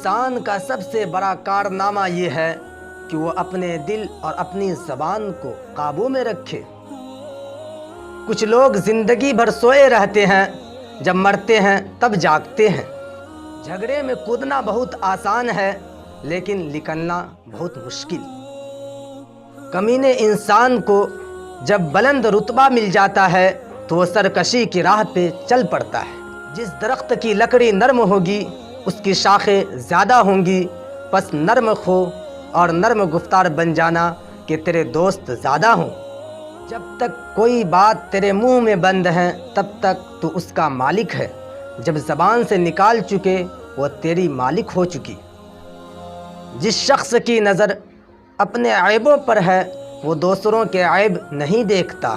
انسان کا سب سے بڑا کارنامہ یہ ہے کہ وہ اپنے دل اور اپنی زبان کو قابو میں رکھے۔ کچھ لوگ زندگی بھر سوئے رہتے ہیں، جب مرتے ہیں تب جاگتے ہیں۔ جھگڑے میں کودنا بہت آسان ہے، لیکن نکلنا بہت مشکل۔ کمینے انسان کو جب بلند رتبہ مل جاتا ہے تو وہ سرکشی کی راہ پہ چل پڑتا ہے۔ جس درخت کی لکڑی نرم ہوگی اس کی شاخیں زیادہ ہوں گی، پس نرم خو اور نرم گفتار بن جانا کہ تیرے دوست زیادہ ہوں۔ جب تک کوئی بات تیرے منہ میں بند ہے تب تک تو اس کا مالک ہے، جب زبان سے نکال چکے وہ تیری مالک ہو چکی۔ جس شخص کی نظر اپنے عیبوں پر ہے وہ دوسروں کے عیب نہیں دیکھتا۔